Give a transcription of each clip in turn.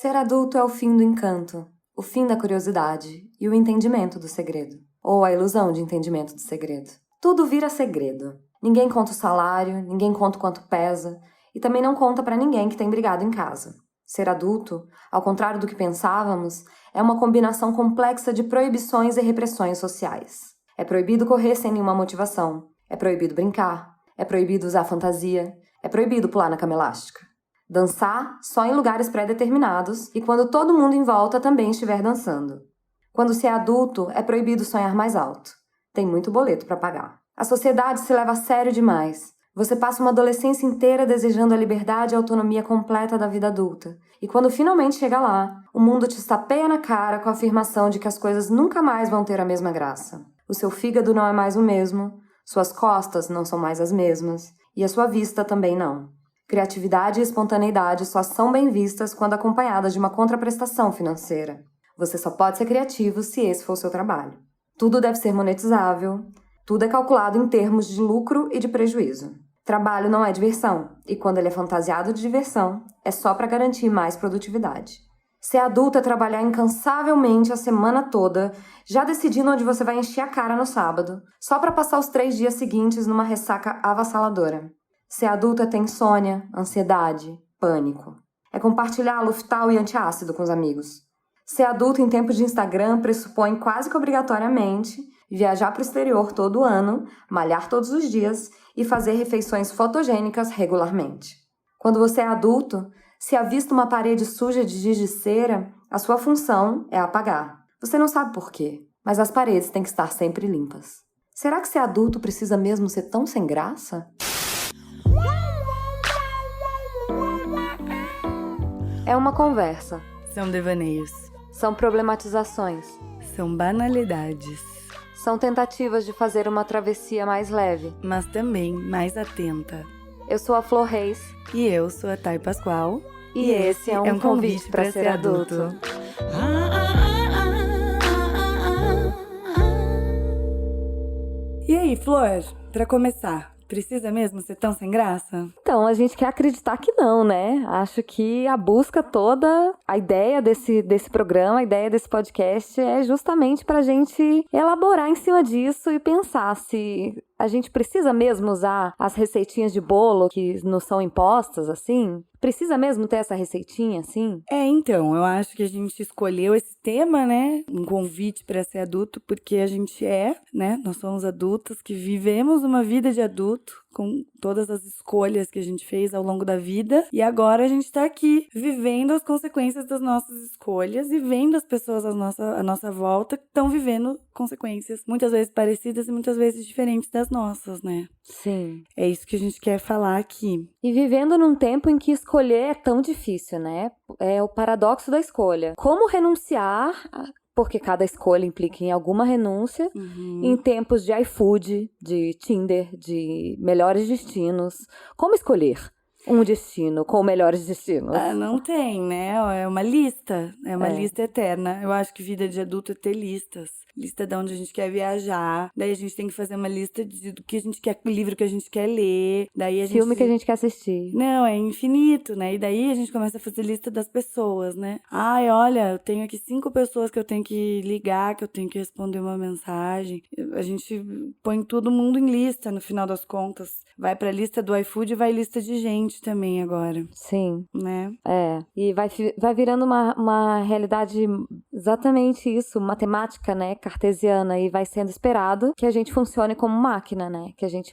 Ser adulto é o fim do encanto, o fim da curiosidade e o entendimento do segredo. Ou a ilusão de entendimento do segredo. Tudo vira segredo. Ninguém conta o salário, ninguém conta o quanto pesa e também não conta pra ninguém que tem brigado em casa. Ser adulto, ao contrário do que pensávamos, é uma combinação complexa de proibições e repressões sociais. É proibido correr sem nenhuma motivação. É proibido brincar. É proibido usar fantasia. É proibido pular na cama elástica. Dançar só em lugares pré-determinados e quando todo mundo em volta também estiver dançando. Quando se é adulto, é proibido sonhar mais alto. Tem muito boleto para pagar. A sociedade se leva a sério demais. Você passa uma adolescência inteira desejando a liberdade e a autonomia completa da vida adulta. E quando finalmente chega lá, o mundo te estapeia na cara com a afirmação de que as coisas nunca mais vão ter a mesma graça. O seu fígado não é mais o mesmo, suas costas não são mais as mesmas, e a sua vista também não. Criatividade e espontaneidade só são bem vistas quando acompanhadas de uma contraprestação financeira. Você só pode ser criativo se esse for o seu trabalho. Tudo deve ser monetizável, tudo é calculado em termos de lucro e de prejuízo. Trabalho não é diversão, e quando ele é fantasiado de diversão, é só para garantir mais produtividade. Ser adulto é trabalhar incansavelmente a semana toda, já decidindo onde você vai encher a cara no sábado, só para passar os 3 dias seguintes numa ressaca avassaladora. Ser adulto é ter insônia, ansiedade, pânico. É compartilhar Luftal e antiácido com os amigos. Ser adulto em tempos de Instagram pressupõe quase que obrigatoriamente viajar para o exterior todo ano, malhar todos os dias e fazer refeições fotogênicas regularmente. Quando você é adulto, se avista uma parede suja de giz de cera, a sua função é apagar. Você não sabe por quê, mas as paredes têm que estar sempre limpas. Será que ser adulto precisa mesmo ser tão sem graça? É uma conversa. São devaneios. São problematizações. São banalidades. São tentativas de fazer uma travessia mais leve. Mas também mais atenta. Eu sou a Flor Reis. E eu sou a Thay Pascoal. E esse é um convite para ser adulto. E aí, Flor, para começar, precisa mesmo ser tão sem graça? Então, a gente quer acreditar que não, né? Acho que a busca toda, a ideia desse programa, a ideia desse podcast é justamente pra gente elaborar em cima disso e pensar se a gente precisa mesmo usar as receitinhas de bolo que nos são impostas, assim? Precisa mesmo ter essa receitinha, assim? Então, eu acho que a gente escolheu esse tema, né? Um convite para ser adulto, porque a gente né? Nós somos adultos que vivemos uma vida de adulto, com todas as escolhas que a gente fez ao longo da vida. E agora a gente tá aqui, vivendo as consequências das nossas escolhas e vendo as pessoas à nossa volta que estão vivendo consequências muitas vezes parecidas e muitas vezes diferentes das nossas, né? Sim. É isso que a gente quer falar aqui. E vivendo num tempo em que escolher é tão difícil, né? É o paradoxo da escolha. Como renunciar, porque cada escolha implica em alguma renúncia, em tempos de iFood, de Tinder, de melhores destinos. Como escolher um destino com melhores destinos? Não tem, né? É uma lista. É uma lista eterna. Eu acho que vida de adulto é ter listas. Lista de onde a gente quer viajar. Daí a gente tem que fazer uma lista do que a gente quer, livro que a gente quer ler. Daí Filme que a gente quer assistir. Não, é infinito, né? E daí a gente começa a fazer lista das pessoas, né? Ai, olha, eu tenho aqui 5 pessoas que eu tenho que ligar, que eu tenho que responder uma mensagem. A gente põe todo mundo em lista, no final das contas. Vai pra lista do iFood e vai lista de gente também agora. Sim. Né? E vai virando uma realidade exatamente isso, matemática, né? Cartesiana, e vai sendo esperado que a gente funcione como máquina, né? Que a gente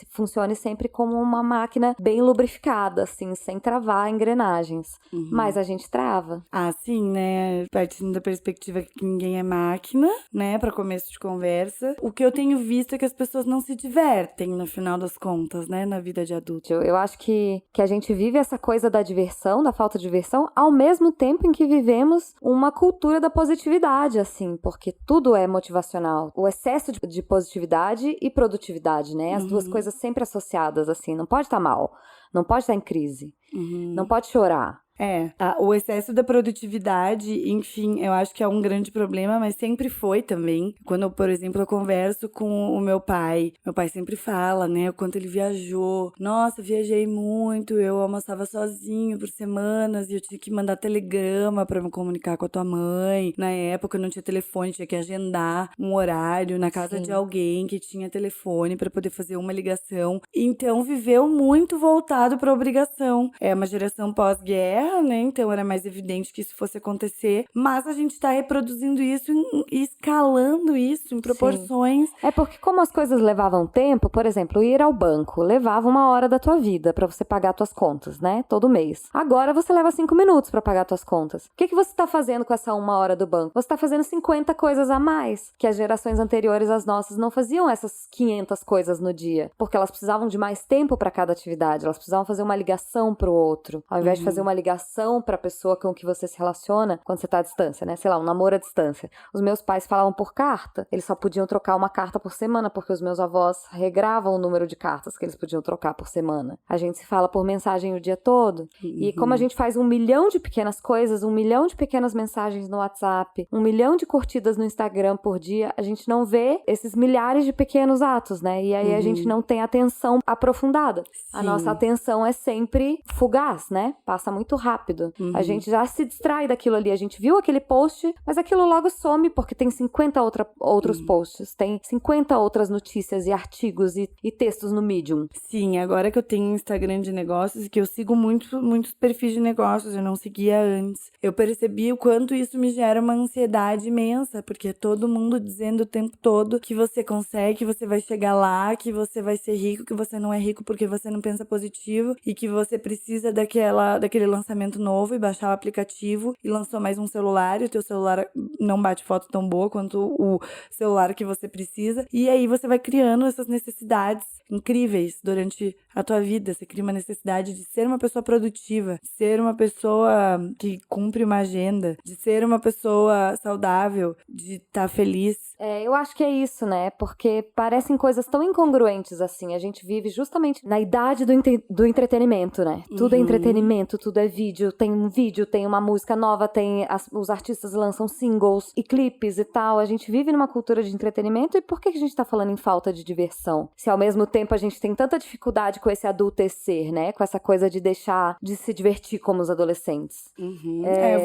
funcione sempre como uma máquina bem lubrificada, assim, sem travar engrenagens. Mas a gente trava. Sim, né? Partindo da perspectiva que ninguém é máquina, né? Pra começo de conversa. O que eu tenho visto é que as pessoas não se divertem, no final das contas, né? Na vida de adulto. Eu acho que a gente vive essa coisa da diversão, da falta de diversão, ao mesmo tempo em que vivemos uma cultura da positividade, assim, porque tudo é motivacional. O excesso de positividade e produtividade, né? As duas coisas sempre associadas, assim. Não pode estar mal, não pode estar em crise, não pode chorar. O excesso da produtividade, enfim, eu acho que é um grande problema, mas sempre foi também. Quando, por exemplo, eu converso com o meu pai sempre fala, né, o quanto ele viajou. Nossa, viajei muito, eu almoçava sozinho por semanas e eu tinha que mandar telegrama pra me comunicar com a tua mãe. Na época eu não tinha telefone, tinha que agendar um horário na casa de alguém que tinha telefone pra poder fazer uma ligação. Então viveu muito voltado pra obrigação. É uma geração pós-guerra, né? Então era mais evidente que isso fosse acontecer, mas a gente tá reproduzindo isso e escalando isso em proporções. É porque como as coisas levavam tempo, por exemplo, ir ao banco levava 1 hora da tua vida pra você pagar tuas contas, né? Todo mês. Agora você leva 5 minutos pra pagar tuas contas. O que você tá fazendo com essa 1 hora do banco? Você tá fazendo 50 coisas a mais, que as gerações anteriores às nossas não faziam essas 500 coisas no dia, porque elas precisavam de mais tempo pra cada atividade, elas precisavam fazer uma ligação pro outro, ao invés de fazer uma ligação pra pessoa com que você se relaciona quando você tá à distância, né? Sei lá, um namoro à distância. Os meus pais falavam por carta, eles só podiam trocar uma carta por semana, porque os meus avós regravam o número de cartas que eles podiam trocar por semana. A gente se fala por mensagem o dia todo. E como a gente faz 1 milhão de pequenas coisas, 1 milhão de pequenas mensagens no WhatsApp, 1 milhão de curtidas no Instagram por dia, a gente não vê esses milhares de pequenos atos, né? E aí a gente não tem atenção aprofundada. A nossa atenção é sempre fugaz, né? Passa muito rápido. A gente já se distrai daquilo ali. A gente viu aquele post, mas aquilo logo some, porque tem 50 outros posts, tem 50 outras notícias e artigos e textos no Medium. Sim, agora que eu tenho Instagram de negócios, que eu sigo muitos perfis de negócios, eu não seguia antes. Eu percebi o quanto isso me gera uma ansiedade imensa, porque é todo mundo dizendo o tempo todo que você consegue, que você vai chegar lá, que você vai ser rico, que você não é rico porque você não pensa positivo e que você precisa daquele lançamento novo e baixar o aplicativo e lançou mais um celular e o teu celular não bate foto tão boa quanto o celular que você precisa. E aí você vai criando essas necessidades incríveis durante a tua vida. Você cria uma necessidade de ser uma pessoa produtiva, de ser uma pessoa que cumpre uma agenda, de ser uma pessoa saudável, de estar feliz. Eu acho que é isso, né? Porque parecem coisas tão incongruentes assim. A gente vive justamente na idade do entretenimento, né? Tudo é entretenimento, tudo é vídeo. Tem um vídeo, tem uma música nova, os artistas lançam singles e clipes e tal. A gente vive numa cultura de entretenimento. E por que a gente tá falando em falta de diversão? Se ao mesmo tempo a gente tem tanta dificuldade com esse adultecer, né? Com essa coisa de deixar de se divertir como os adolescentes.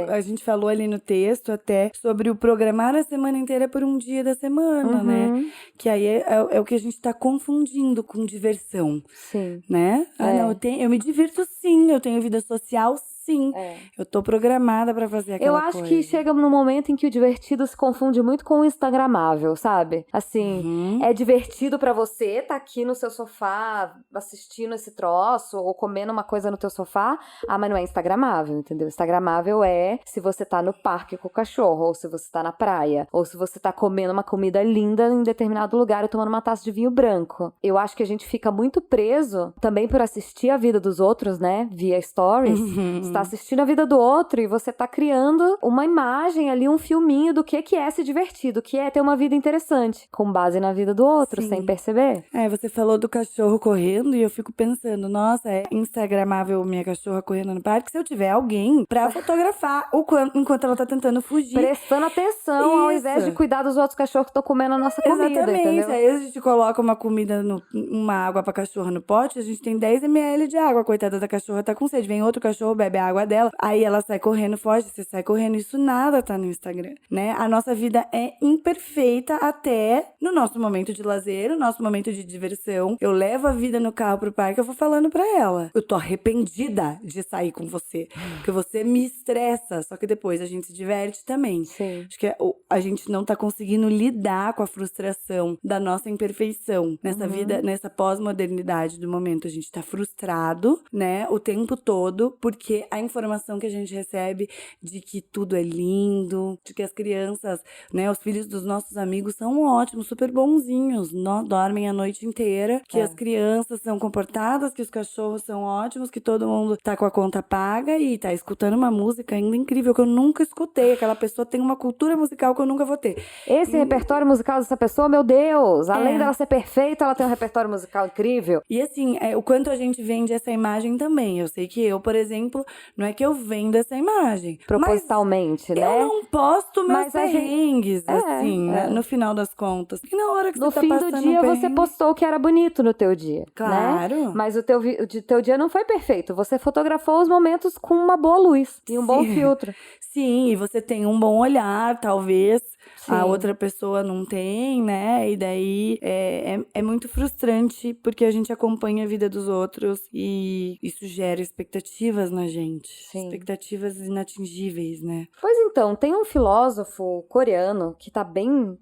A gente falou ali no texto até sobre o programar a semana inteira por um dia da semana, né? Que aí é o que a gente tá confundindo com diversão. Sim. Né? Não, eu me divirto sim, eu tenho vida social sim. Eu tô programada pra fazer aquela coisa. Eu acho que chega num momento em que o divertido se confunde muito com o instagramável, sabe? Assim, é divertido pra você tá aqui no seu sofá assistindo esse troço ou comendo uma coisa no teu sofá, mas não é instagramável, entendeu? Instagramável é se você tá no parque com o cachorro, ou se você tá na praia, ou se você tá comendo uma comida linda em determinado lugar e tomando uma taça de vinho branco. Eu acho que a gente fica muito preso também por assistir a vida dos outros, né? Via stories. Você tá assistindo a vida do outro e você tá criando uma imagem ali, um filminho do que é se divertir, do que é ter uma vida interessante, com base na vida do outro, sem perceber. Você falou do cachorro correndo e eu fico pensando, nossa, é instagramável minha cachorra correndo no parque se eu tiver alguém pra fotografar enquanto ela tá tentando fugir. Prestando atenção, ao invés de cuidar dos outros cachorros que estão comendo a nossa comida, entendeu? Aí a gente coloca uma comida, uma água pra cachorra no pote, a gente tem 10 ml de água, coitada da cachorra tá com sede, vem outro cachorro, bebe a água dela, aí ela sai correndo, foge, você sai correndo, isso nada tá no Instagram, né? A nossa vida é imperfeita até no nosso momento de lazer, no nosso momento de diversão. Eu levo a vida no carro pro parque, eu vou falando pra ela, eu tô arrependida de sair com você, porque você me estressa, só que depois a gente se diverte também. Sim. Acho que a gente não tá conseguindo lidar com a frustração da nossa imperfeição nessa vida, nessa pós-modernidade do momento. A gente tá frustrado, né, o tempo todo, porque a informação que a gente recebe de que tudo é lindo, de que as crianças, né, os filhos dos nossos amigos são ótimos, super bonzinhos, dormem a noite inteira, que as crianças são comportadas, que os cachorros são ótimos, que todo mundo tá com a conta paga e tá escutando uma música ainda incrível que eu nunca escutei. Aquela pessoa tem uma cultura musical que eu nunca vou ter. Esse repertório musical dessa pessoa, meu Deus, além dela ser perfeita, ela tem um repertório musical incrível. E assim, o quanto a gente vende essa imagem também. Eu sei que eu, por exemplo, Não é que eu vendo essa imagem. Propositalmente, mas né? eu não posto meus Mas a gente- perrengues, assim, né, no final das contas. E na hora que No você tá fim do passando dia, um você perrengue, postou o que era bonito no teu dia, né? Claro. Mas o teu dia não foi perfeito. Você fotografou os momentos com uma boa luz e um bom Sim. filtro. Sim, e você tem um bom olhar, talvez a Sim. outra pessoa não tem, né? E daí é muito frustrante porque a gente acompanha a vida dos outros e isso gera expectativas na gente. Sim. Expectativas inatingíveis, né? Pois então, tem um filósofo coreano que tá bem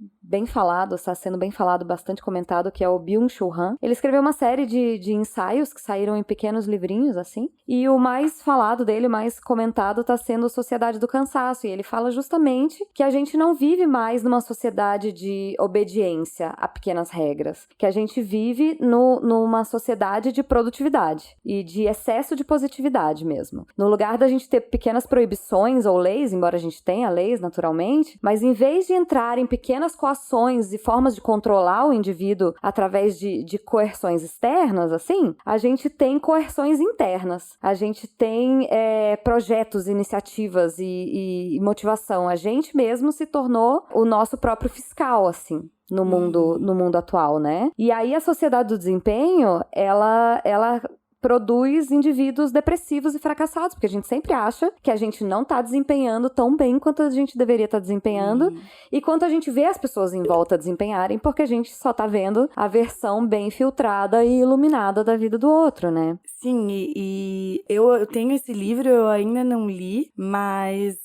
falado, está sendo bem falado, bastante comentado, que é o Byung-Chul Han. Ele escreveu uma série de ensaios que saíram em pequenos livrinhos, assim, e o mais falado dele, o mais comentado, tá sendo Sociedade do Cansaço, e ele fala justamente que a gente não vive mais numa sociedade de obediência a pequenas regras, que a gente vive numa sociedade de produtividade e de excesso de positividade mesmo. No lugar da gente ter pequenas proibições ou leis, embora a gente tenha leis naturalmente, mas em vez de entrar em pequenas coações e formas de controlar o indivíduo através de coerções externas, assim, a gente tem coerções internas, a gente tem projetos, iniciativas e motivação. A gente mesmo se tornou o nosso próprio fiscal, assim. No mundo atual, né? E aí a sociedade do desempenho, ela produz indivíduos depressivos e fracassados, porque a gente sempre acha que a gente não tá desempenhando tão bem quanto a gente deveria estar desempenhando, e quanto a gente vê as pessoas em volta desempenharem, porque a gente só tá vendo a versão bem filtrada e iluminada da vida do outro, né? Sim, e eu tenho esse livro, eu ainda não li, mas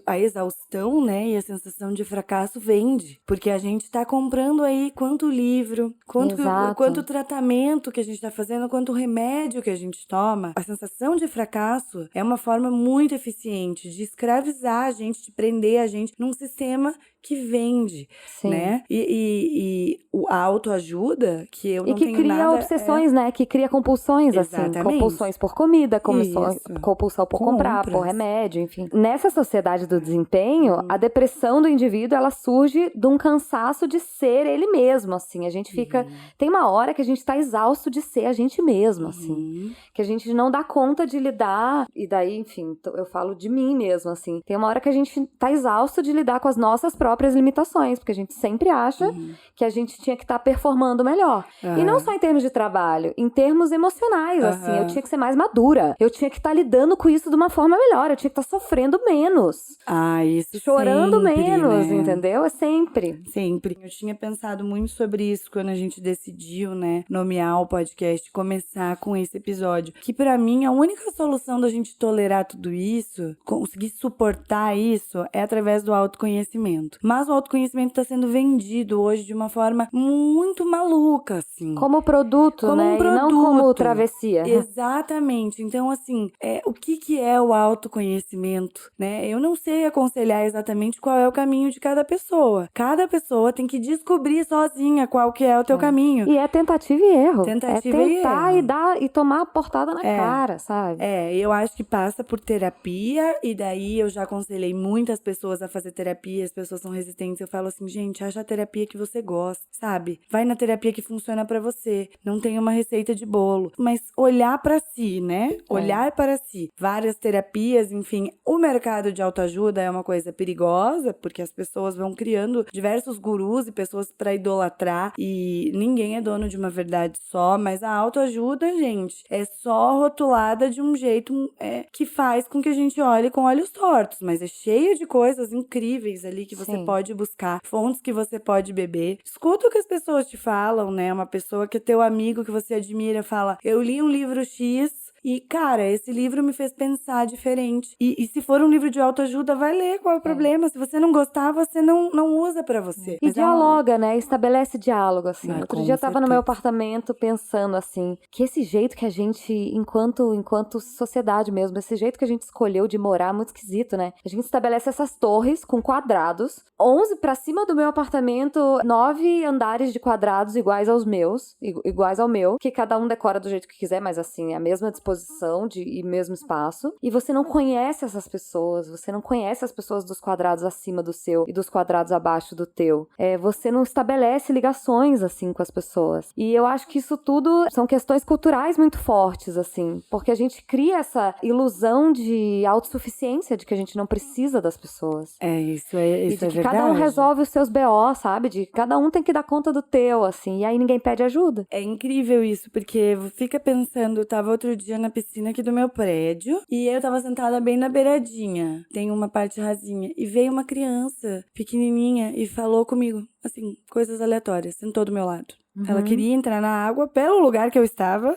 a exaustão, né, e a sensação de fracasso vende, porque a gente tá comprando aí quanto livro, quanto tratamento que a gente tá fazendo, quanto remédio que a gente toma. A sensação de fracasso é uma forma muito eficiente de escravizar a gente, de prender a gente num sistema que vende, Sim. né? E a autoajuda, que eu não tenho nada... E que cria obsessões, né? Que cria compulsões, Exatamente. assim. Compulsões por comida, Isso. compulsão por comprar, por remédio, enfim. Nessa sociedade do desempenho, a depressão do indivíduo, ela surge de um cansaço de ser ele mesmo, assim. A gente fica... Tem uma hora que a gente tá exausto de ser a gente mesmo, assim. Que a gente não dá conta de lidar... E daí, enfim, eu falo de mim mesmo, assim. Tem uma hora que a gente tá exausto de lidar com as nossas próprias limitações, porque a gente sempre acha que a gente tinha que estar performando melhor. E não só em termos de trabalho, em termos emocionais, assim. Eu tinha que ser mais madura. Eu tinha que estar lidando com isso de uma forma melhor. Eu tinha que estar sofrendo menos. Isso chorando sempre, menos, né? entendeu? É sempre. Sempre. Eu tinha pensado muito sobre isso quando a gente decidiu, né, nomear o podcast, começar com esse episódio. Que pra mim, a única solução da gente tolerar tudo isso, conseguir suportar isso, é através do autoconhecimento. Mas o autoconhecimento tá sendo vendido hoje de uma forma muito maluca, assim. Como produto, Como né? um produto. E não como travessia. Exatamente. Então, assim, o que é o autoconhecimento, né? Eu não sei aconselhar exatamente qual é o caminho de cada pessoa. Cada pessoa tem que descobrir sozinha qual que é o teu caminho. E é tentativa e erro. Tentativa é tentar e erro. e tomar a portada na cara, sabe? Eu acho que passa por terapia, e daí eu já aconselhei muitas pessoas a fazer terapia, as pessoas são resistentes. Eu falo assim, gente, acha a terapia que você gosta, sabe? Vai na terapia que funciona pra você. Não tem uma receita de bolo. Mas olhar pra si, né? Olhar para si. Várias terapias, enfim. O mercado de autoajuda é uma coisa perigosa, porque as pessoas vão criando diversos gurus e pessoas pra idolatrar, e ninguém é dono de uma verdade só, mas a autoajuda, gente, é só rotulada de um jeito que faz com que a gente olhe com olhos tortos, mas é cheio de coisas incríveis ali que você pode buscar, fontes que você pode beber. Escuta o que as pessoas te falam, né? Uma pessoa que é teu amigo, que você admira, fala, eu li um livro X e, cara, esse livro me fez pensar diferente. E se for um livro de autoajuda, vai ler, qual é o problema? Se você não gostar, você não usa pra você. E dialoga, né? Estabelece diálogo, assim. Outro dia eu tava no meu certeza. apartamento pensando, assim, que esse jeito que a gente, enquanto sociedade mesmo, esse jeito que a gente escolheu de morar é muito esquisito, né? A gente estabelece essas torres com quadrados, 11 pra cima do meu apartamento, 9 andares de quadrados iguais aos meus, iguais ao meu, que cada um decora do jeito que quiser, mas assim, a mesma disposição posição e mesmo espaço, e você não conhece essas pessoas, você não conhece as pessoas dos quadrados acima do seu e dos quadrados abaixo do teu. Você não estabelece ligações, assim, com as pessoas. E eu acho que isso tudo são questões culturais muito fortes, assim, porque a gente cria essa ilusão de autossuficiência, de que a gente não precisa das pessoas. Isso é E de que verdade. cada um resolve os seus BO, sabe? De que cada um tem que dar conta do teu, assim, e aí ninguém pede ajuda. É incrível isso, porque fica pensando, eu tava outro dia na piscina aqui do meu prédio, e eu tava sentada bem na beiradinha, tem uma parte rasinha, e veio uma criança pequenininha e falou comigo, assim, coisas aleatórias, sentou do meu lado. Ela queria entrar na água pelo lugar que eu estava,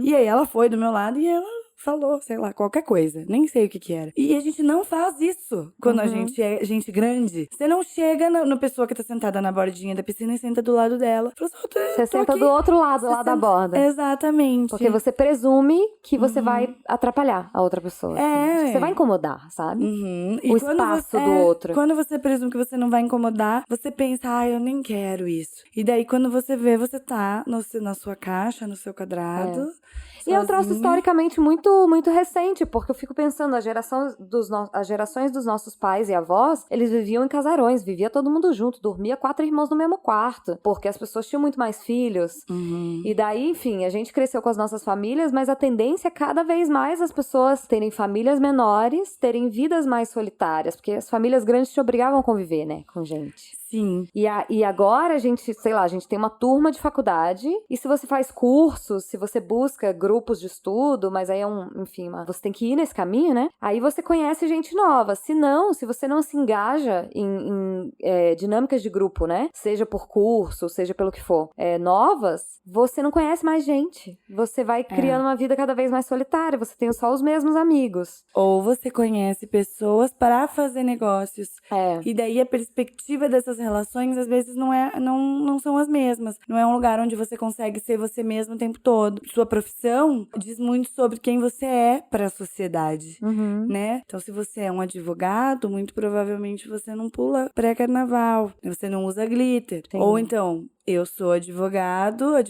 e aí ela foi do meu lado e ela falou, sei lá, qualquer coisa. Nem sei o que era. E a gente não faz isso quando a gente é gente grande. Você não chega na pessoa que tá sentada na bordinha da piscina e senta do lado dela. Você senta aqui do outro lado, lá da borda. Exatamente. Porque você presume que você vai atrapalhar a outra pessoa. Assim. Você vai incomodar, sabe? O espaço do outro. Quando você presume que você não vai incomodar, você pensa, eu nem quero isso. E daí, quando você vê, você tá na sua caixa, no seu quadrado. E é um troço historicamente muito, muito recente, porque eu fico pensando, as gerações dos nossos pais e avós, eles viviam em casarões, vivia todo mundo junto, dormia 4 irmãos no mesmo quarto, porque as pessoas tinham muito mais filhos. E daí, enfim, a gente cresceu com as nossas famílias, mas a tendência é cada vez mais as pessoas terem famílias menores, terem vidas mais solitárias, porque as famílias grandes te obrigavam a conviver, né, com gente. Sim. E agora a gente, sei lá, a gente tem uma turma de faculdade, e se você faz cursos, se você busca grupos de estudo, mas aí você tem que ir nesse caminho, né? Aí você conhece gente nova. Se você não se engaja em dinâmicas de grupo, né? Seja por curso, seja pelo que for, novas, você não conhece mais gente. Você vai criando uma vida cada vez mais solitária, você tem só os mesmos amigos. Ou você conhece pessoas para fazer negócios. E daí a perspectiva dessas relações, às vezes, não são as mesmas. Não é um lugar onde você consegue ser você mesmo o tempo todo. Sua profissão diz muito sobre quem você é para a sociedade, né? Então, se você é um advogado, muito provavelmente você não pula pré-carnaval, você não usa glitter. Sim. Ou então, eu sou advogada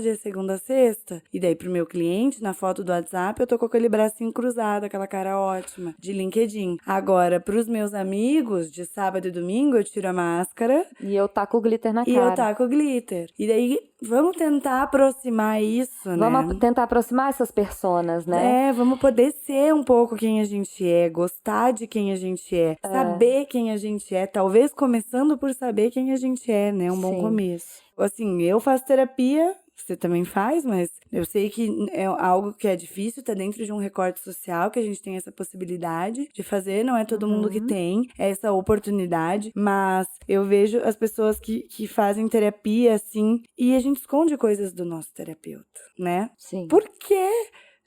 de segunda a sexta. E daí, pro meu cliente, na foto do WhatsApp, eu tô com aquele bracinho cruzado, aquela cara ótima, de LinkedIn. Agora, pros meus amigos, de sábado e domingo, eu tiro a máscara. E eu taco glitter na cara. E eu taco glitter. E daí, vamos tentar aproximar isso, né? Vamos tentar aproximar essas personas, né? Vamos poder ser um pouco quem a gente é, gostar de quem a gente é, saber quem a gente é, talvez começando por saber quem a gente é, né? Um bom começo. Assim, eu faço terapia, você também faz, mas eu sei que é algo que é difícil, tá dentro de um recorte social, que a gente tem essa possibilidade de fazer, não é todo mundo que tem essa oportunidade, mas eu vejo as pessoas que fazem terapia, assim, e a gente esconde coisas do nosso terapeuta, né? Sim. Por quê?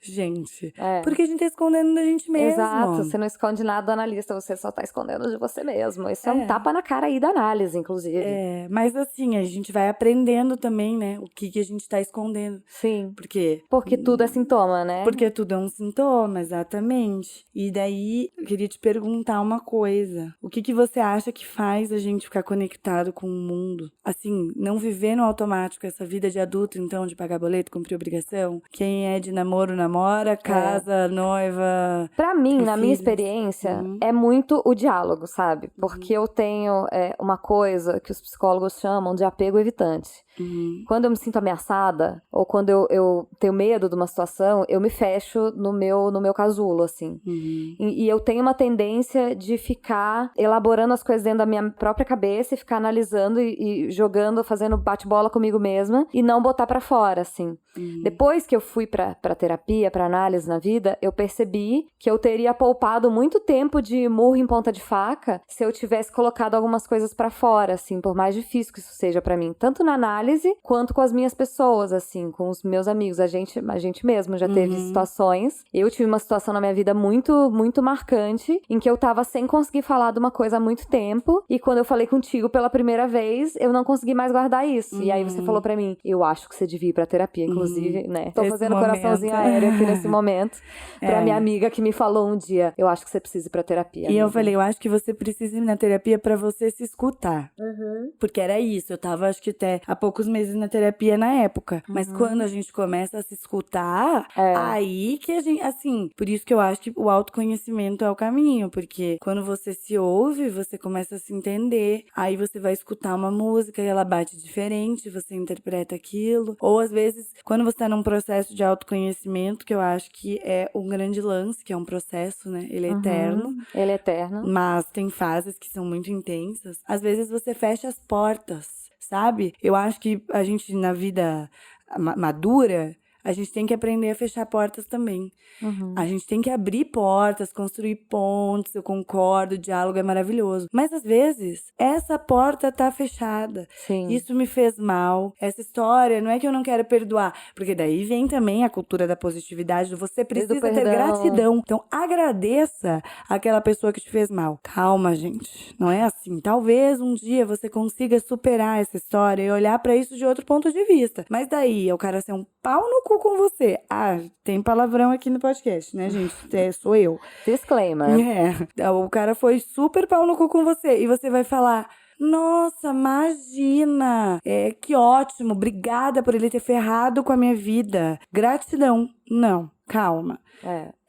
Gente, porque a gente tá escondendo da gente mesmo. Exato, você não esconde nada do analista, você só tá escondendo de você mesmo. Isso é um tapa na cara aí da análise, inclusive. Mas assim, a gente vai aprendendo também, né, o que a gente tá escondendo. Sim. Porque tudo é sintoma, né? Porque tudo é um sintoma, exatamente. E daí, eu queria te perguntar uma coisa. O que você acha que faz a gente ficar conectado com o mundo? Assim, não viver no automático essa vida de adulto, então, de pagar boleto, cumprir obrigação? Quem é de namoro, namora, casa, noiva. Pra mim, na minha filhos. experiência, é muito o diálogo, sabe? Porque eu tenho uma coisa que os psicólogos chamam de apego evitante. Quando eu me sinto ameaçada, ou quando eu tenho medo de uma situação, eu me fecho no meu casulo, assim. E eu tenho uma tendência de ficar elaborando as coisas dentro da minha própria cabeça e ficar analisando e jogando, fazendo bate-bola comigo mesma e não botar pra fora, assim. Depois que eu fui pra terapia, pra análise na vida, eu percebi que eu teria poupado muito tempo de murro em ponta de faca se eu tivesse colocado algumas coisas pra fora, assim, por mais difícil que isso seja pra mim. Tanto na análise, quanto com as minhas pessoas, assim, com os meus amigos. A gente mesmo já teve situações. Eu tive uma situação na minha vida muito, muito marcante, em que eu tava sem conseguir falar de uma coisa há muito tempo, e quando eu falei contigo pela primeira vez, eu não consegui mais guardar isso. E aí você falou pra mim, eu acho que você devia ir pra terapia, inclusive, né? Tô fazendo coraçãozinho aéreo aqui nesse momento, pra minha amiga que me falou um dia, eu acho que você precisa ir pra terapia. E amiga. eu falei, eu acho que você precisa ir na terapia pra você se escutar. Porque era isso, eu tava, acho que até há pouco poucos meses na terapia na época. Mas quando a gente começa a se escutar, aí que a gente, assim, por isso que eu acho que o autoconhecimento é o caminho, porque quando você se ouve, você começa a se entender, aí você vai escutar uma música e ela bate diferente, você interpreta aquilo, ou às vezes, quando você tá num processo de autoconhecimento, que eu acho que é um grande lance, que é um processo, né, ele é eterno. Ele é eterno. Mas tem fases que são muito intensas. Às vezes você fecha as portas, sabe? Eu acho que a gente, na vida madura, a gente tem que aprender a fechar portas também. A gente tem que abrir portas, construir pontes, eu concordo, o diálogo é maravilhoso. Mas às vezes, essa porta tá fechada. Sim. Isso me fez mal. Essa história, não é que eu não quero perdoar. Porque daí vem também a cultura da positividade, do você precisa ter gratidão. Então, agradeça aquela pessoa que te fez mal. Calma, gente. Não é assim. Talvez um dia você consiga superar essa história e olhar pra isso de outro ponto de vista. Mas daí, o cara ser um pau no cu com você. Ah, tem palavrão aqui no podcast, né, gente? Sou eu. Disclaimer. O cara foi super pau no cu com você. E você vai falar... Nossa, imagina! Que ótimo! Obrigada por ele ter ferrado com a minha vida. Gratidão. Não, calma.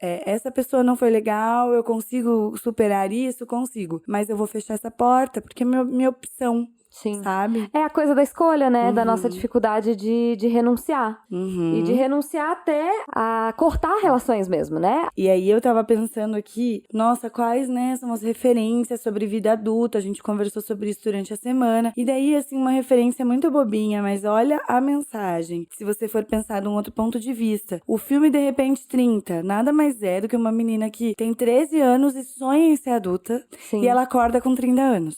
Essa pessoa não foi legal, eu consigo superar isso? Consigo. Mas eu vou fechar essa porta, porque é minha opção. Sim. Sabe? É a coisa da escolha, né? Da nossa dificuldade de renunciar. E de renunciar até a cortar relações mesmo, né? E aí eu tava pensando aqui, nossa, quais, né, são as referências sobre vida adulta? A gente conversou sobre isso durante a semana. E daí, assim, uma referência muito bobinha, mas olha a mensagem. Se você for pensar de um outro ponto de vista. O filme De Repente 30 nada mais é do que uma menina que tem 13 anos e sonha em ser adulta. Sim. E ela acorda com 30 anos.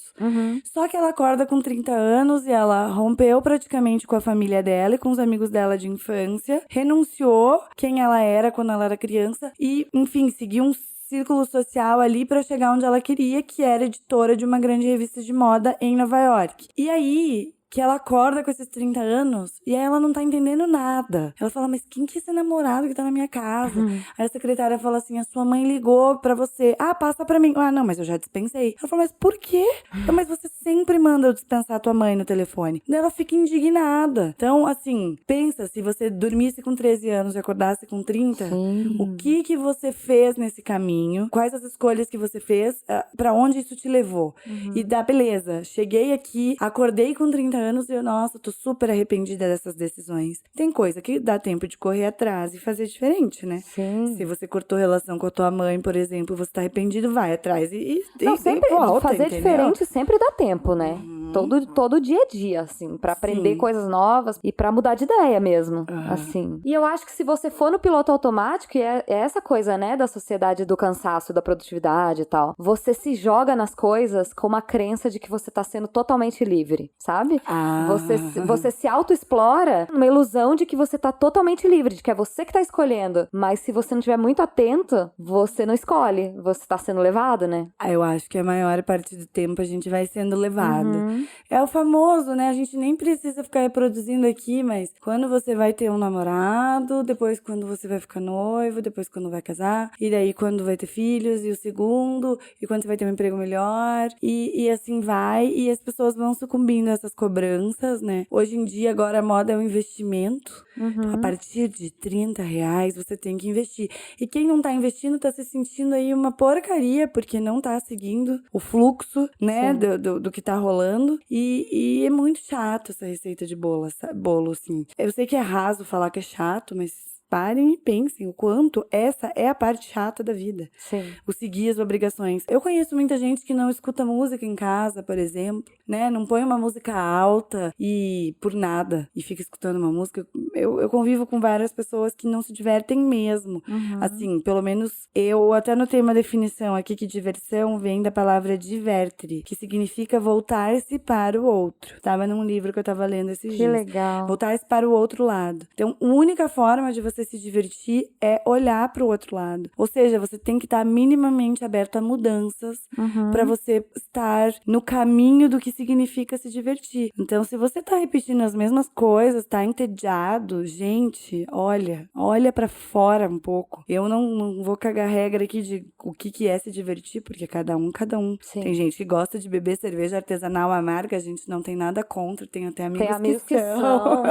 Só que ela acorda com 30 anos e ela rompeu praticamente com a família dela e com os amigos dela de infância, renunciou quem ela era quando ela era criança e, enfim, seguiu um círculo social ali pra chegar onde ela queria, que era editora de uma grande revista de moda em Nova York. E aí... que ela acorda com esses 30 anos e aí ela não tá entendendo nada. Ela fala, mas quem que é esse namorado que tá na minha casa? Aí a secretária fala assim, a sua mãe ligou pra você. Ah, passa pra mim. Ah, não, mas eu já dispensei. Ela fala, mas por quê? Mas você sempre manda eu dispensar a tua mãe no telefone. Daí ela fica indignada. Então, assim, pensa, se você dormisse com 13 anos e acordasse com 30, o que você fez nesse caminho? Quais as escolhas que você fez? Pra onde isso te levou? E dá, beleza, cheguei aqui, acordei com 30 anos e eu, nossa, tô super arrependida dessas decisões. Tem coisa que dá tempo de correr atrás e fazer diferente, né? Sim. Se você cortou relação com a tua mãe, por exemplo, você tá arrependido, vai atrás não, sempre volta, fazer entendeu? diferente sempre dá tempo, né? Todo dia a dia, assim, pra aprender coisas novas e pra mudar de ideia mesmo, assim. E eu acho que se você for no piloto automático, e é essa coisa, né, da sociedade do cansaço, da produtividade e tal, você se joga nas coisas com uma crença de que você tá sendo totalmente livre, sabe? Você se autoexplora numa ilusão de que você tá totalmente livre, de que é você que tá escolhendo. Mas se você não estiver muito atento, você não escolhe. Você tá sendo levado, né? Eu acho que a maior parte do tempo a gente vai sendo levado. É o famoso, né? A gente nem precisa ficar reproduzindo aqui, mas quando você vai ter um namorado, depois quando você vai ficar noivo, depois quando vai casar, e daí quando vai ter filhos, e o segundo, e quando você vai ter um emprego melhor, e assim vai, e as pessoas vão sucumbindo a essas cobranças, né? Hoje em dia, agora a moda é um investimento. A partir de R$30 você tem que investir. E quem não tá investindo tá se sentindo aí uma porcaria, porque não tá seguindo o fluxo, né? Do que tá rolando. E é muito chato essa receita de bolo, assim. Eu sei que é raso falar que é chato, mas... parem e pensem o quanto essa é a parte chata da vida. Sim. O seguir as obrigações. Eu conheço muita gente que não escuta música em casa, por exemplo, né? Não põe uma música alta e por nada e fica escutando uma música. Eu convivo com várias pessoas que não se divertem mesmo. Assim, pelo menos eu até notei uma definição aqui que diversão vem da palavra divertere, que significa voltar-se para o outro. Tava num livro que eu tava lendo esses dias. Que legal. Voltar-se para o outro lado. Então, a única forma de você você se divertir é olhar pro outro lado. Ou seja, você tem que estar minimamente aberto a mudanças pra você estar no caminho do que significa se divertir. Então, se você tá repetindo as mesmas coisas, tá entediado, gente, olha pra fora um pouco. Eu não vou cagar regra aqui de o que é se divertir, porque cada um. Sim. Tem gente que gosta de beber cerveja artesanal amarga, a gente não tem nada contra, tem até amigos, Tem amigos que são.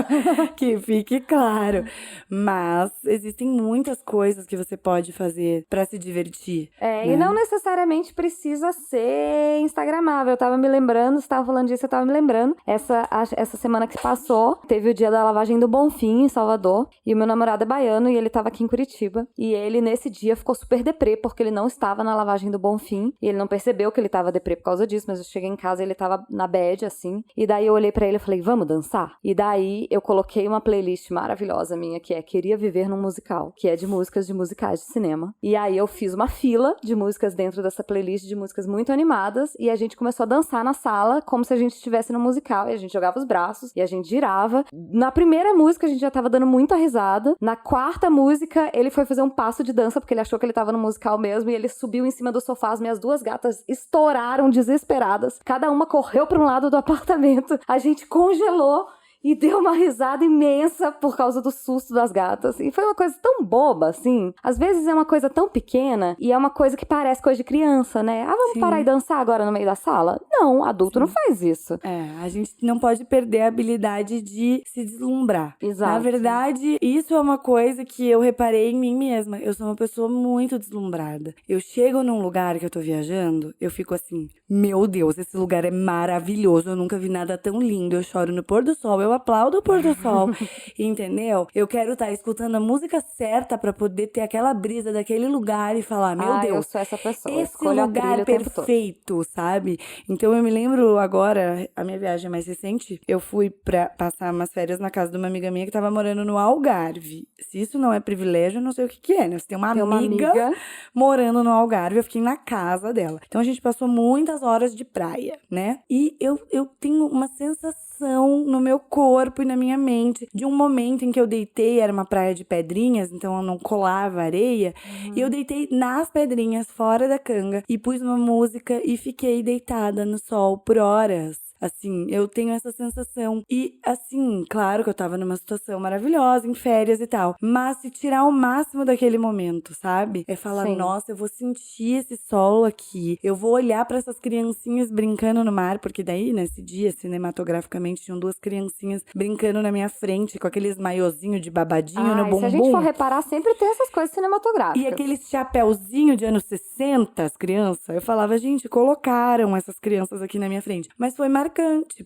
que fique claro. Mas existem muitas coisas que você pode fazer pra se divertir. E não necessariamente precisa ser instagramável. Eu tava me lembrando, você tava falando disso, eu tava me lembrando. Essa semana que passou, teve o dia da lavagem do Bonfim, em Salvador. E o meu namorado é baiano e ele tava aqui em Curitiba. E ele, nesse dia, ficou super deprê, porque ele não estava na lavagem do Bonfim. E ele não percebeu que ele tava deprê por causa disso, mas eu cheguei em casa e ele tava na bad, assim. E daí eu olhei pra ele e falei, vamos dançar? E daí eu coloquei uma playlist maravilhosa minha, que é Queria Viver num Musical, que é de músicas de musicais de cinema. E aí eu fiz uma fila de músicas dentro dessa playlist de músicas muito animadas e a gente começou a dançar na sala como se a gente estivesse no musical e a gente jogava os braços e a gente girava. Na primeira música a gente já tava dando muita risada. Na quarta música ele foi fazer um passo de dança porque ele achou que ele tava no musical mesmo e ele subiu em cima do sofá. As minhas duas gatas estouraram desesperadas. Cada uma correu para um lado do apartamento. A gente congelou e deu uma risada imensa por causa do susto das gatas. E foi uma coisa tão boba, assim. Às vezes é uma coisa tão pequena e é uma coisa que parece coisa de criança, né? Vamos parar e dançar agora no meio da sala? Não, adulto não faz isso. A gente não pode perder a habilidade de se deslumbrar. Exato. Na verdade, isso é uma coisa que eu reparei em mim mesma. Eu sou uma pessoa muito deslumbrada. Eu chego num lugar que eu tô viajando, eu fico assim, meu Deus, esse lugar é maravilhoso, eu nunca vi nada tão lindo. Eu choro no pôr do sol, eu aplaudo o pôr do sol, entendeu? Eu quero estar escutando a música certa pra poder ter aquela brisa daquele lugar e falar, meu Deus, eu sou essa pessoa. esse lugar perfeito, sabe? Então eu me lembro agora, a minha viagem mais recente, eu fui pra passar umas férias na casa de uma amiga minha que tava morando no Algarve. Se isso não é privilégio, eu não sei o que é, né? Você tem uma amiga morando no Algarve, eu fiquei na casa dela. Então a gente passou muitas horas de praia, né? E eu tenho uma sensação no meu corpo e na minha mente de um momento em que eu deitei, era uma praia de pedrinhas, então eu não colava areia, e eu deitei nas pedrinhas, fora da canga, e pus uma música e fiquei deitada no sol por horas. Assim, eu tenho essa sensação. E, assim, claro que eu tava numa situação maravilhosa, em férias e tal. Mas se tirar o máximo daquele momento, sabe? É falar, nossa, eu vou sentir esse sol aqui. Eu vou olhar pra essas criancinhas brincando no mar. Porque daí, nesse dia, cinematograficamente, tinham duas criancinhas brincando na minha frente, com aqueles maiozinhos de babadinho no bumbum. Se a gente for reparar, sempre tem essas coisas cinematográficas. E aqueles chapéuzinho de anos 60, as crianças. Eu falava, gente, colocaram essas crianças aqui na minha frente. Mas foi marcante.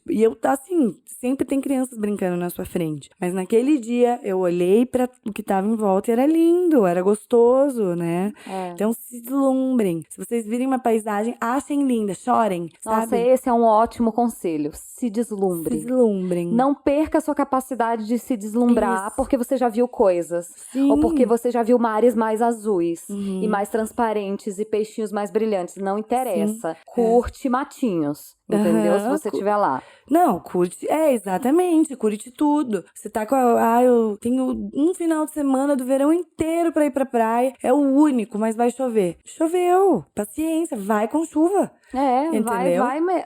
E eu, assim, sempre tem crianças brincando na sua frente. Mas naquele dia, eu olhei para o que tava em volta e era lindo, era gostoso, né? Então, se deslumbrem. Se vocês virem uma paisagem, achem linda, chorem, sabe? Nossa, esse é um ótimo conselho. Se deslumbre. Se deslumbrem. Não perca a sua capacidade de se deslumbrar porque você já viu coisas. Sim. Ou porque você já viu mares mais azuis e mais transparentes e peixinhos mais brilhantes. Não interessa. Curte matinhos. Entendeu? Se você estiver lá. Não, curte. Exatamente. Curte tudo. Você tá com eu tenho um final de semana do verão inteiro pra ir pra praia. É o único, mas vai chover. Choveu. Paciência. Vai com chuva.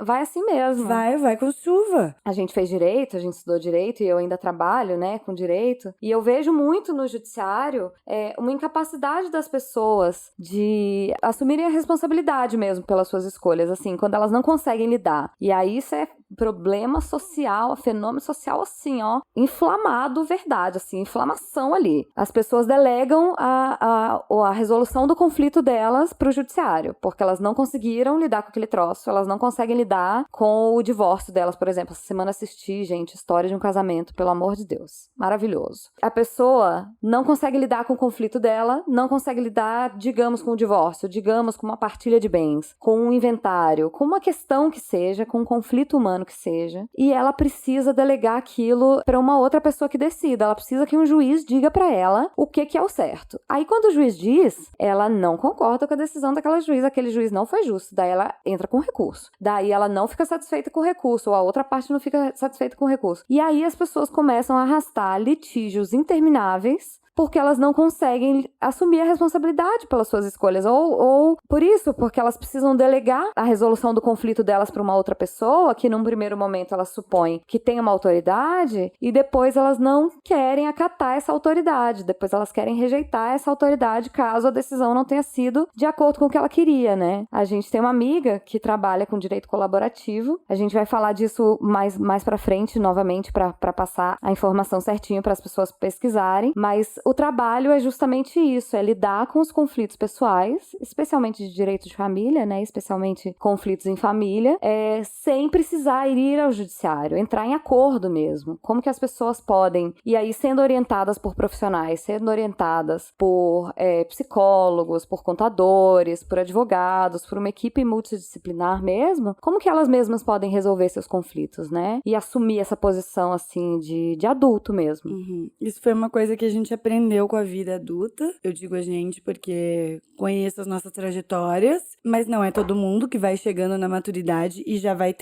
Vai assim mesmo. Vai com chuva. A gente fez direito, a gente estudou direito e eu ainda trabalho, né, com direito. E eu vejo muito no judiciário uma incapacidade das pessoas de assumirem a responsabilidade mesmo pelas suas escolhas, assim, quando elas não conseguem lidar. E aí isso é problema social, fenômeno social assim, ó, inflamado, verdade, assim, inflamação ali. As pessoas delegam a resolução do conflito delas pro judiciário, porque elas não conseguiram lidar com aquele troço, elas não conseguem lidar com o divórcio delas, por exemplo. Essa semana assisti, gente, História de um Casamento, pelo amor de Deus. Maravilhoso. A pessoa não consegue lidar com o conflito dela, não consegue lidar, digamos, com o divórcio, digamos, com uma partilha de bens, com um inventário, com uma questão que seja, com um conflito humano que seja, e ela precisa delegar aquilo para uma outra pessoa que decida. Ela precisa que um juiz diga para ela o que é o certo. Aí, quando o juiz diz, ela não concorda com a decisão daquela juiz, aquele juiz não foi justo, daí ela entra com recurso. Daí ela não fica satisfeita com o recurso, ou a outra parte não fica satisfeita com o recurso. E aí as pessoas começam a arrastar litígios intermináveis porque elas não conseguem assumir a responsabilidade pelas suas escolhas, ou por isso, porque elas precisam delegar a resolução do conflito delas para uma outra pessoa, que num primeiro momento elas supõem que tem uma autoridade, e depois elas não querem acatar essa autoridade, depois elas querem rejeitar essa autoridade caso a decisão não tenha sido de acordo com o que ela queria, né? A gente tem uma amiga que trabalha com direito colaborativo, a gente vai falar disso mais pra frente, novamente, pra passar a informação certinho para as pessoas pesquisarem, mas o trabalho é justamente isso, é lidar com os conflitos pessoais, especialmente de direito de família, né? Especialmente conflitos em família, sem precisar ir ao judiciário, entrar em acordo mesmo. Como que as pessoas podem, e aí sendo orientadas por profissionais, sendo orientadas por psicólogos, por contadores, por advogados, por uma equipe multidisciplinar mesmo, como que elas mesmas podem resolver seus conflitos, né? E assumir essa posição, assim, de adulto mesmo. Uhum. Isso foi uma coisa que a gente aprendeu com a vida adulta. Eu digo a gente porque conheço as nossas trajetórias, mas não é todo mundo que vai chegando na maturidade e já vai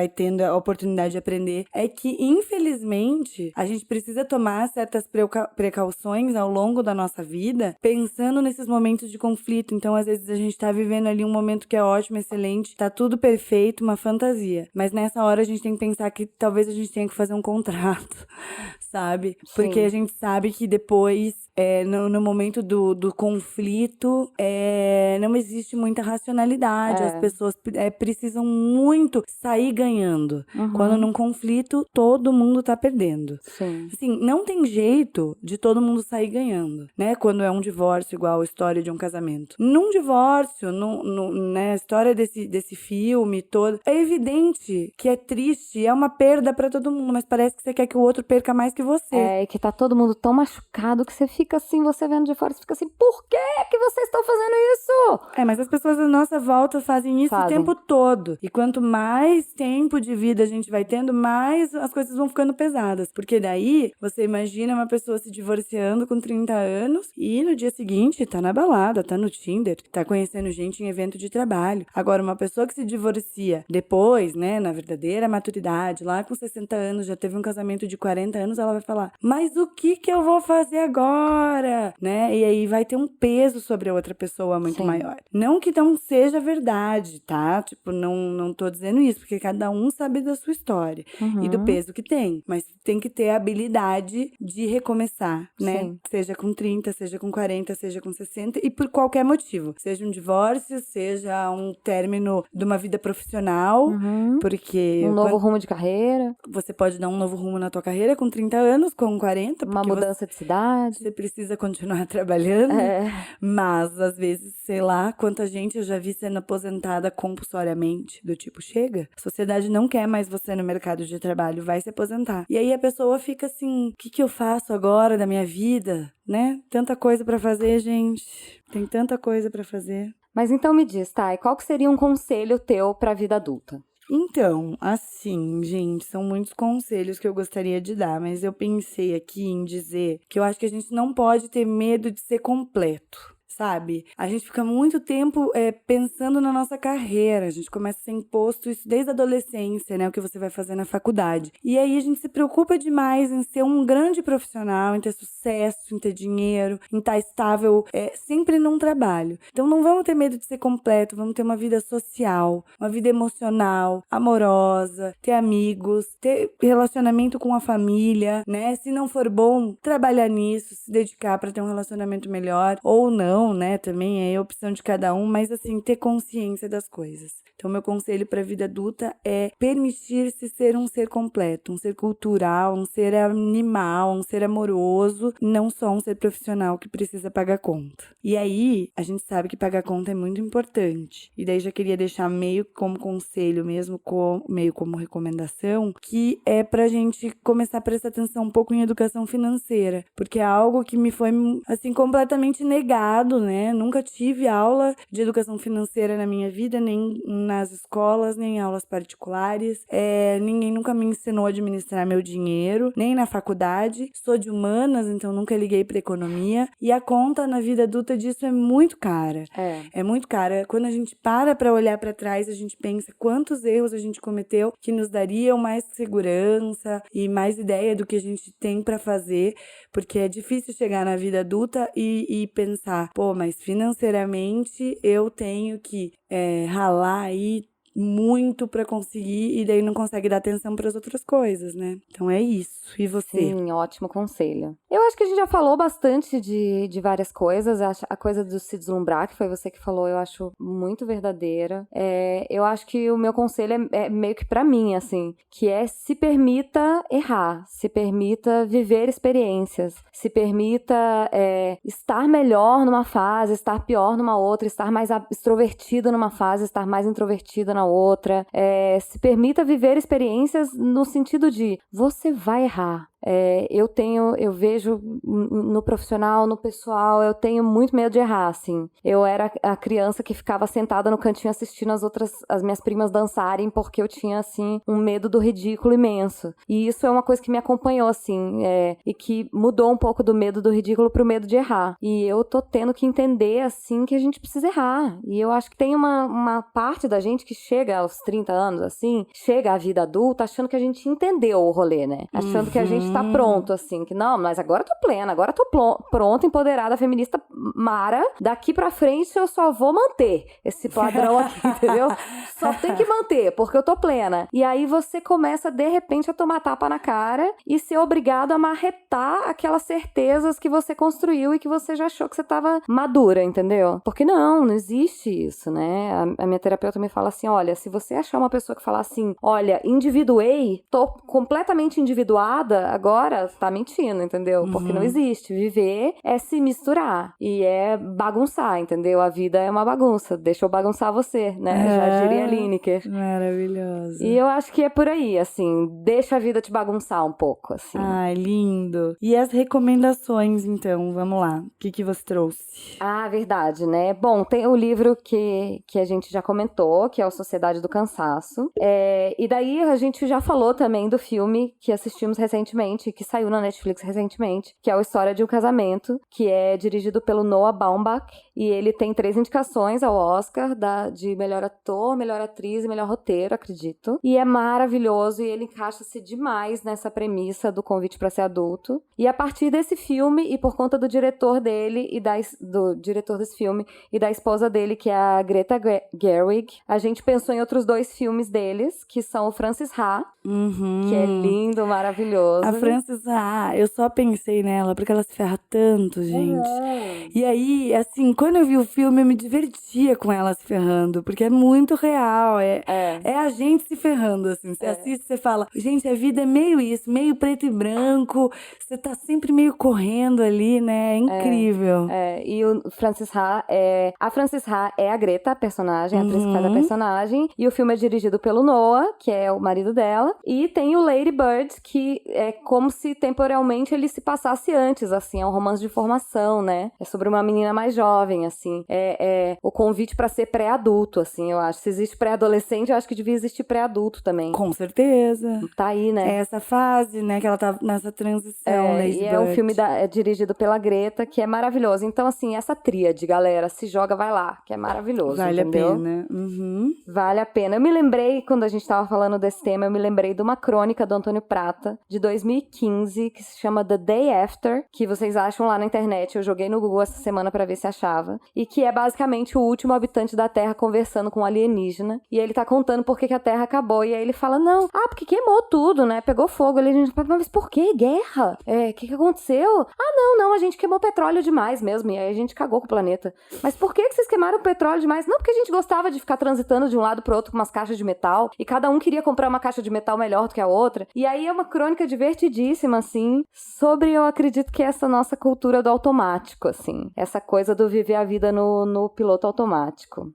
tendo a oportunidade de aprender. É que, infelizmente, a gente precisa tomar certas precauções ao longo da nossa vida, pensando nesses momentos de conflito. Então, às vezes, a gente tá vivendo ali um momento que é ótimo, excelente, tá tudo perfeito, uma fantasia. Mas nessa hora a gente tem que pensar que talvez a gente tenha que fazer um contrato, sabe? Porque Sim. a gente sabe que depois, no momento do conflito, não existe muita racionalidade. As pessoas precisam muito sair ganhando. Uhum. Quando num conflito, todo mundo tá perdendo. Sim. Assim, não tem jeito de todo mundo sair ganhando, né? Quando é um divórcio igual a história de um casamento. Num divórcio, né, a história desse filme todo, é evidente que é triste, é uma perda pra todo mundo, mas parece que você quer que o outro perca mais que você. E que tá todo mundo tão machucado que você fica assim, você vendo de fora, você fica assim, por que vocês estão fazendo isso? Mas as pessoas à nossa volta fazem isso o tempo todo. E quanto mais tempo de vida a gente vai tendo, mais as coisas vão ficando pesadas. Porque daí, você imagina uma pessoa se divorciando com 30 anos e no dia seguinte tá na balada, tá no Tinder, tá conhecendo gente em evento de trabalho. Agora, uma pessoa que se divorcia depois, né, na verdadeira maturidade, lá com 60 anos, já teve um casamento de 40 anos, ela vai falar, mas o que eu vou fazer agora? Né? E aí vai ter um peso sobre a outra pessoa muito maior. Não que não seja verdade, tá? Tipo, não tô dizendo isso, porque cada um sabe da sua história e do peso que tem. Mas tem que ter a habilidade de recomeçar, né? Sim. Seja com 30, seja com 40, seja com 60 e por qualquer motivo. Seja um divórcio, seja um término de uma vida profissional, porque... Um novo rumo de carreira. Você pode dar um novo rumo na tua carreira com 30 anos, com 40. Uma mudança de cidade. Você precisa continuar trabalhando. Mas, às vezes, sei lá, quanta gente eu já vi sendo aposentada compulsoriamente. Do tipo, chega, a sociedade não quer mais você no mercado de trabalho, vai se aposentar. E aí a pessoa fica assim, o que eu faço agora da minha vida? Né? Tanta coisa pra fazer, gente. Tem tanta coisa pra fazer. Mas então me diz, Thay, qual que seria um conselho teu pra vida adulta? Então, assim, gente, são muitos conselhos que eu gostaria de dar, mas eu pensei aqui em dizer que eu acho que a gente não pode ter medo de ser completo. Sabe? A gente fica muito tempo pensando na nossa carreira. A gente começa a ser imposto isso desde a adolescência, né? O que você vai fazer na faculdade. E aí a gente se preocupa demais em ser um grande profissional, em ter sucesso, em ter dinheiro, em estar estável sempre num trabalho. Então não vamos ter medo de ser completo, vamos ter uma vida social, uma vida emocional, amorosa, ter amigos, ter relacionamento com a família, né? Se não for bom, trabalhar nisso, se dedicar para ter um relacionamento melhor ou não. Né, também é opção de cada um, mas assim, ter consciência das coisas. Então, meu conselho para a vida adulta é permitir-se ser um ser completo, um ser cultural, um ser animal, um ser amoroso, não só um ser profissional que precisa pagar conta. E aí, a gente sabe que pagar conta é muito importante. E daí já queria deixar meio como conselho mesmo, meio como recomendação, que é pra gente começar a prestar atenção um pouco em educação financeira, porque é algo que me foi, assim, completamente negado passado, né? Nunca tive aula de educação financeira na minha vida, nem nas escolas, nem em aulas particulares. Ninguém nunca me ensinou a administrar meu dinheiro, nem na faculdade. Sou de humanas, então nunca liguei para economia. E a conta na vida adulta disso é muito cara. É muito cara. Quando a gente para olhar para trás, a gente pensa quantos erros a gente cometeu que nos dariam mais segurança e mais ideia do que a gente tem para fazer, porque é difícil chegar na vida adulta e pensar, pô, mas financeiramente eu tenho que ralar aí muito pra conseguir, e daí não consegue dar atenção pras outras coisas, né? Então é isso. E você? Sim, ótimo conselho. Eu acho que a gente já falou bastante de várias coisas. A coisa do se deslumbrar, que foi você que falou, eu acho muito verdadeira. Eu acho que o meu conselho é meio que pra mim, assim, que se permita errar, se permita viver experiências, se permita estar melhor numa fase, estar pior numa outra, estar mais extrovertida numa fase, estar mais introvertida na outra. Se permita viver experiências no sentido de você vai errar. Eu vejo no profissional, no pessoal, eu tenho muito medo de errar, assim. Eu era a criança que ficava sentada no cantinho assistindo as minhas primas dançarem, porque eu tinha, assim, um medo do ridículo imenso. E isso é uma coisa que me acompanhou, assim, e que mudou um pouco do medo do ridículo pro medo de errar. E eu tô tendo que entender, assim, que a gente precisa errar. E eu acho que tem uma parte da gente que chega aos 30 anos, assim, chega à vida adulta achando que a gente entendeu o rolê, né? Achando que a gente tá pronto, assim, que não, mas agora eu tô plena, agora eu tô pronta, empoderada, feminista, mara, daqui pra frente eu só vou manter esse padrão aqui, entendeu? Só tem que manter, porque eu tô plena. E aí você começa, de repente, a tomar tapa na cara e ser obrigado a marretar aquelas certezas que você construiu e que você já achou que você tava madura, entendeu? Porque não existe isso, né? A minha terapeuta me fala assim, olha, se você achar uma pessoa que fala assim, olha, individuei, tô completamente individuada, agora tá mentindo, entendeu? Porque não existe. Viver é se misturar e é bagunçar, entendeu? A vida é uma bagunça. Deixa eu bagunçar você, né? Já diria Lineker. Maravilhoso. E eu acho que é por aí, assim, deixa a vida te bagunçar um pouco, assim. Ai, lindo. E as recomendações, então, vamos lá. O que você trouxe? Ah, verdade, né? Bom, tem o livro que a gente já comentou, que é o Sociedade do Cansaço. E daí a gente já falou também do filme que assistimos recentemente, que saiu na Netflix recentemente, que é a História de um Casamento, que é dirigido pelo Noah Baumbach, e ele tem 3 indicações ao Oscar, de melhor ator, melhor atriz e melhor roteiro, acredito. E é maravilhoso, e ele encaixa-se demais nessa premissa do convite para ser adulto. E a partir desse filme, e por conta do diretor dele, do diretor desse filme, e da esposa dele, que é a Greta Gerwig, a gente pensou em outros 2 filmes deles, que são o Frances Ha, que é lindo, maravilhoso. A Frances Ha, eu só pensei nela, porque ela se ferra tanto, gente. E aí, assim, quando eu vi o filme, eu me divertia com ela se ferrando, porque é muito real. É a gente se ferrando, assim. Você assiste, você fala, gente, a vida é meio isso, meio preto e branco, você tá sempre meio correndo ali, né? É incrível. E o Frances Ha a Frances Ha é a Greta, a personagem, a atriz que faz a personagem, e o filme é dirigido pelo Noah, que é o marido dela, e tem o Lady Bird, que é como se temporalmente ele se passasse antes, assim, é um romance de formação, né? É sobre uma menina mais jovem, assim. É o convite pra ser pré-adulto, assim, eu acho. Se existe pré-adolescente, eu acho que devia existir pré-adulto também. Com certeza. Tá aí, né? É essa fase, né, que ela tá nessa transição, Lady Bird. É um filme dirigido pela Greta, que é maravilhoso. Então, assim, essa tríade, galera, se joga, vai lá, que é maravilhoso, entendeu? Vale a pena. Vale a pena. Eu me lembrei, quando a gente tava falando desse tema, eu me lembrei de uma crônica do Antônio Prata, de 2015, que se chama The Day After, que vocês acham lá na internet. Eu joguei no Google essa semana pra ver se achava. E que é basicamente o último habitante da Terra conversando com um alienígena. E ele tá contando por que a Terra acabou. E aí ele fala, não, porque queimou tudo, né? Pegou fogo. Ele fala, mas por quê? Guerra? O que aconteceu? Não, a gente queimou petróleo demais mesmo. E aí a gente cagou com o planeta. Mas por que vocês queimaram petróleo demais? Não, porque a gente gostava de ficar transitando de um lado pro outro com umas caixas de metal. E cada um queria comprar uma caixa de metal melhor do que a outra. E aí é uma crônica divertidíssima, assim, sobre, eu acredito que essa nossa cultura do automático, assim. Essa coisa do viver viver a vida no piloto automático.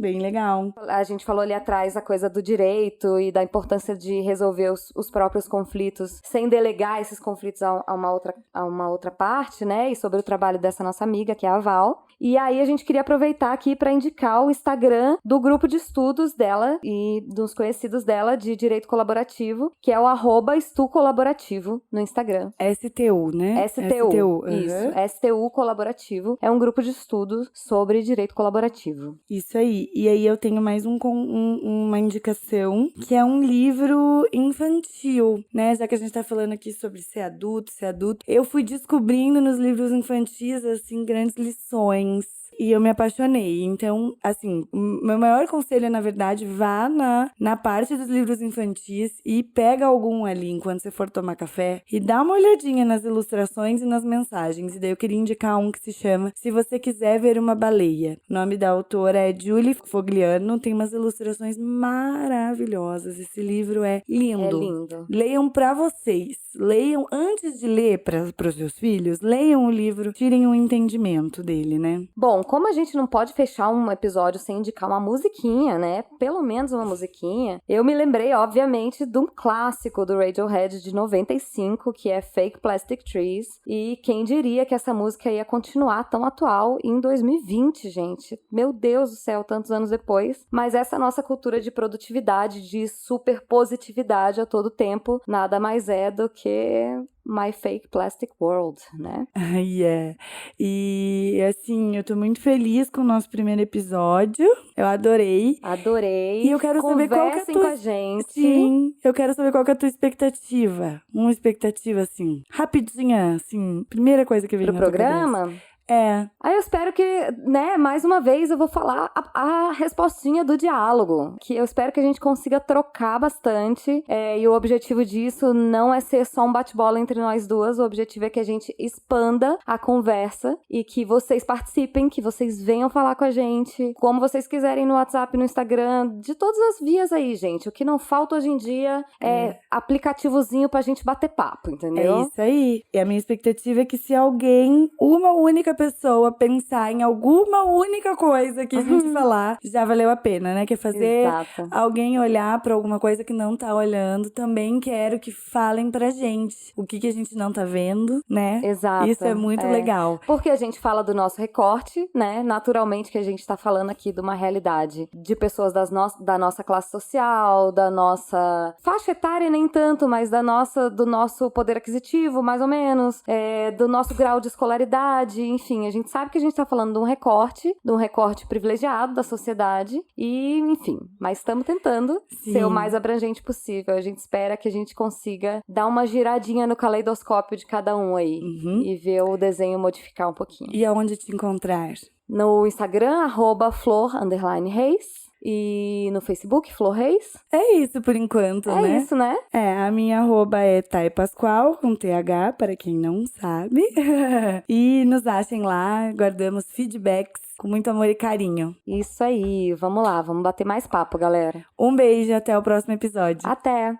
Bem legal. A gente falou ali atrás a coisa do direito e da importância de resolver os próprios conflitos sem delegar esses conflitos a uma outra parte, né? E sobre o trabalho dessa nossa amiga, que é a Val. E aí a gente queria aproveitar aqui para indicar o Instagram do grupo de estudos dela e dos conhecidos dela de direito colaborativo, que é o @estocolaborativo no Instagram. STU, né? STU, isso. STU Colaborativo é um grupo de estudos sobre direito colaborativo. Isso aí. E aí eu tenho mais uma indicação, que é um livro infantil, né? Já que a gente tá falando aqui sobre ser adulto. Eu fui descobrindo nos livros infantis, assim, grandes lições. E eu me apaixonei. Então, assim, meu maior conselho, na verdade, vá na parte dos livros infantis e pega algum ali enquanto você for tomar café e dá uma olhadinha nas ilustrações e nas mensagens. E daí eu queria indicar um que se chama Se Você Quiser Ver Uma Baleia. O nome da autora é Julie Fogliano. Tem umas ilustrações maravilhosas. Esse livro é lindo. É lindo. Leiam pra vocês. Leiam antes de ler para os seus filhos. Leiam o livro, tirem um entendimento dele, né? Bom, como a gente não pode fechar um episódio sem indicar uma musiquinha, né? Pelo menos uma musiquinha. Eu me lembrei, obviamente, de um clássico do Radiohead de 95, que é Fake Plastic Trees. E quem diria que essa música ia continuar tão atual em 2020, gente? Meu Deus do céu, tantos anos depois. Mas essa nossa cultura de produtividade, de super positividade a todo tempo, nada mais é do que My Fake Plastic World, né? Yeah. E assim, eu tô muito feliz com o nosso primeiro episódio. Eu adorei. Adorei. E eu quero saber qual que é a tua... com a gente. Sim, eu quero saber qual que é a tua expectativa. Uma expectativa, assim, rapidinha, assim, primeira coisa que vem Pro na tua programa? cabeça. É. Aí eu espero que, né, mais uma vez eu vou falar a respostinha do diálogo, que eu espero que a gente consiga trocar bastante, e o objetivo disso não é ser só um bate-bola entre nós duas, o objetivo é que a gente expanda a conversa e que vocês participem, que vocês venham falar com a gente, como vocês quiserem no WhatsApp, no Instagram, de todas as vias aí, gente. O que não falta hoje em dia é aplicativozinho pra gente bater papo, entendeu? É isso aí. E a minha expectativa é que se alguém, uma única pessoa pensar em alguma única coisa que a gente falar, já valeu a pena, né? Que é fazer alguém olhar pra alguma coisa que não tá olhando. Também quero que falem pra gente o que a gente não tá vendo, né? Exato. Isso é muito legal. Porque a gente fala do nosso recorte, né? Naturalmente que a gente tá falando aqui de uma realidade de pessoas da nossa classe social, da nossa faixa etária nem tanto, mas do nosso poder aquisitivo, mais ou menos, do nosso grau de escolaridade, enfim, a gente sabe que a gente tá falando de um recorte privilegiado da sociedade e, enfim, mas estamos tentando ser o mais abrangente possível. A gente espera que a gente consiga dar uma giradinha no caleidoscópio de cada um aí e ver o desenho modificar um pouquinho. E aonde te encontrar? No Instagram, @flor_reis. E no Facebook, Flor Reis. É isso por enquanto, né? É isso, né? A minha arroba é Thay Pascoal, com TH, para quem não sabe. E nos achem lá, guardamos feedbacks com muito amor e carinho. Isso aí, vamos lá, vamos bater mais papo, galera. Um beijo, até o próximo episódio. Até!